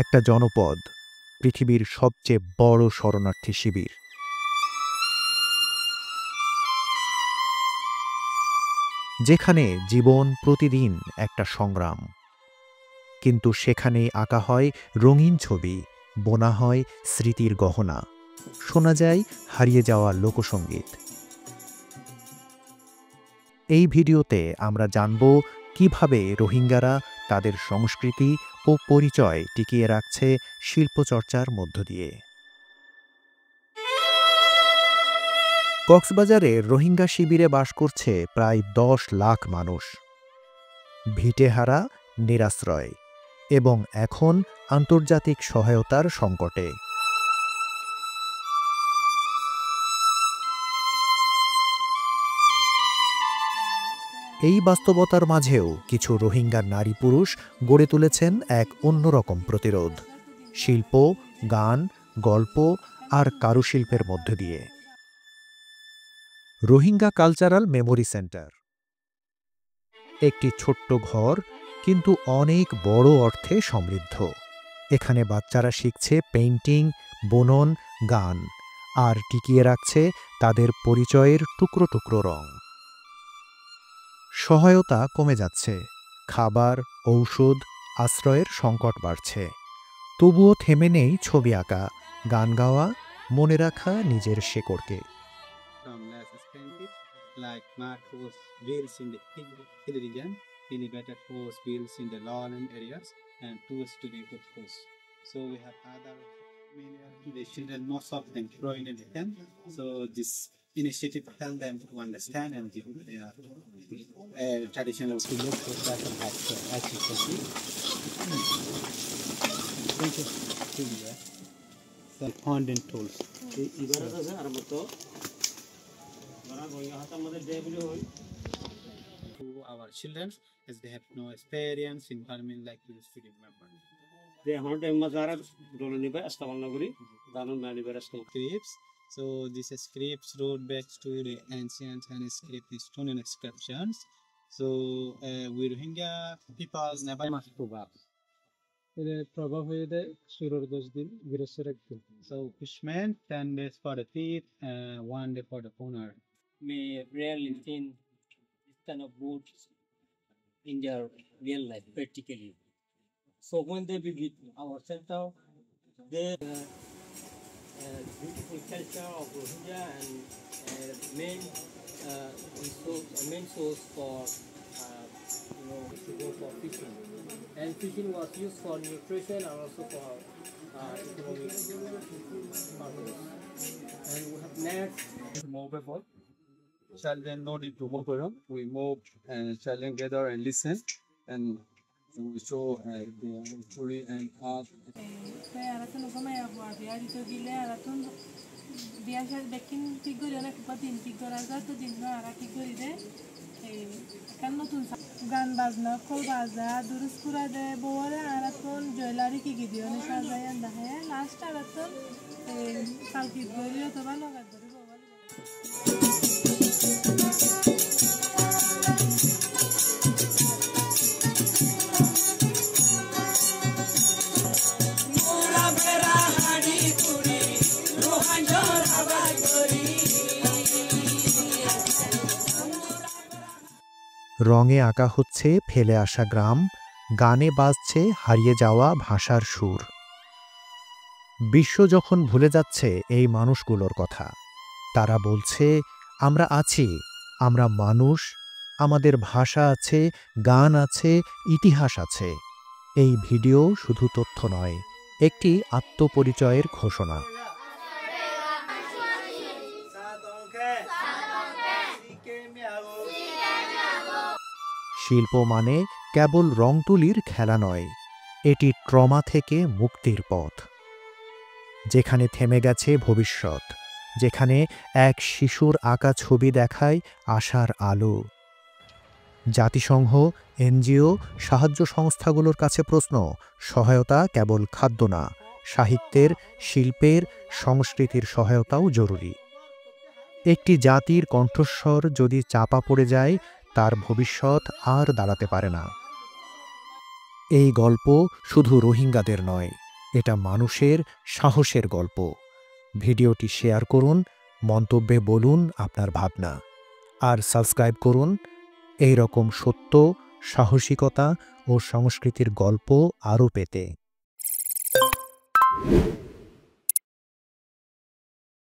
একটা জনপদ, পৃথিবীর সবচেয়ে বড় শরণার্থী শিবির। যেখানে জীবন প্রতিদিন একটা সংগ্রাম, কিন্তু সেখানেই আঁকা হয় রঙিন ছবি, বোনা হয় স্মৃতির গহনা, শোনা যায় হারিয়ে যাওয়া লোকসঙ্গীত। এই ভিডিওতে আমরা জানব কিভাবে রোহিঙ্গারা তাদের সংস্কৃতি ও পরিচয় টিকিয়ে রাখছে শিল্পচর্চার মধ্য দিয়ে। কক্সবাজারে রোহিঙ্গা শিবিরে বাস করছে প্রায় 10 লাখ মানুষ। ভিটেহারা, নিরাশ্রয় এবং এখন আন্তর্জাতিক সহায়তার সংকটে। এই বাস্তবতার মাঝেও কিছু রোহিঙ্গা নারী পুরুষ গড়ে তুলেছেন এক অন্যরকম প্রতিরোধ, শিল্প, গান, গল্প আর কারুশিল্পের মধ্য দিয়ে। রোহিঙ্গা কালচারাল মেমোরি সেন্টার একটি ছোট্ট ঘর, কিন্তু অনেক বড় অর্থে সমৃদ্ধ। এখানে বাচ্চারা শিখছে পেইন্টিং, বুনন, গান, আর টিকিয়ে রাখছে তাদের পরিচয়ের টুকরো টুকরো রং। সহায়তা কমে যাচ্ছে, খাবার, ঔষধ, আশ্রয়ের সংকট বাড়ছে। তবুও থেমে নেই ছবি আঁকা, গান গাওয়া, মনে রাখা নিজের শেকড়কে। Like mud host wheels in the hill region, elevated host wheels in the lowland areas, and tours to the good host. So we have other many of the children, most of them growing in the tent. So this initiative help them to understand and give their traditional to look for that as you can see. Thank you. So fondant tools. To our children, as they have no experience in farming like we used to remember. Scripts. So this scripts wrote back to the ancient and script stone inscriptions. So we Rohingya people never must প্রভাব হয়ে দেয় 10 দিন বিরসে রাখতে। So fishermen 10 days for the thief and 1 day for the owner. May rarely seen this kind of boats in their real life practically. So when they visit our center, they beautiful culture of Rohingya and main source for to go for fishing. And fishing was used for nutrition and also for economic purpose. And we have nets. Movable. Children no need to move around. We move and children gather and listen, and we show the story and art. গান বাজনা খোল বাজা দুরুস কুরা দে বউরে আরাতন jewellery কি গিদি অনেক সাজায় দেখায় last আরাতন কালকি গরিও তো ভালো কাজ করে রঙে আঁকা হচ্ছে ফেলে আসা গ্রাম, গানে বাজছে হারিয়ে যাওয়া ভাষার সুর। বিশ্ব যখন ভুলে যাচ্ছে এই মানুষগুলোর কথা, তারা বলছে আমরা আছি, আমরা মানুষ, আমাদের ভাষা আছে, গান আছে, ইতিহাস আছে। এই ভিডিও শুধু তথ্য নয়, একটি আত্মপরিচয়ের ঘোষণা। শিল্প মানে কেবল রং তুলির খেলা নয়, এটি ট্রমা থেকে মুক্তির পথ। যেখানে থেমে গেছে ভবিষ্যৎ, যেখানে এক শিশুর আঁকা ছবি দেখায় আশার আলো। জাতিসংঘ, এনজিও, সাহায্য সংস্থাগুলোর কাছে প্রশ্ন, সহায়তা কেবল খাদ্য না, সাহিত্যের, শিল্পের, সংস্কৃতির সহায়তাও জরুরি। একটি জাতির কণ্ঠস্বর যদি চাপা পড়ে যায়, তার ভবিষ্যৎ আর দাঁড়াতে পারে না। এই গল্প শুধু রোহিঙ্গাদের নয়, এটা মানুষের সাহসের গল্প। ভিডিওটি শেয়ার করুন, মন্তব্যে বলুন আপনার ভাবনা, আর সাবস্ক্রাইব করুন এই রকম সত্য, সাহসিকতা ও সংস্কৃতির গল্প আরও পেতে।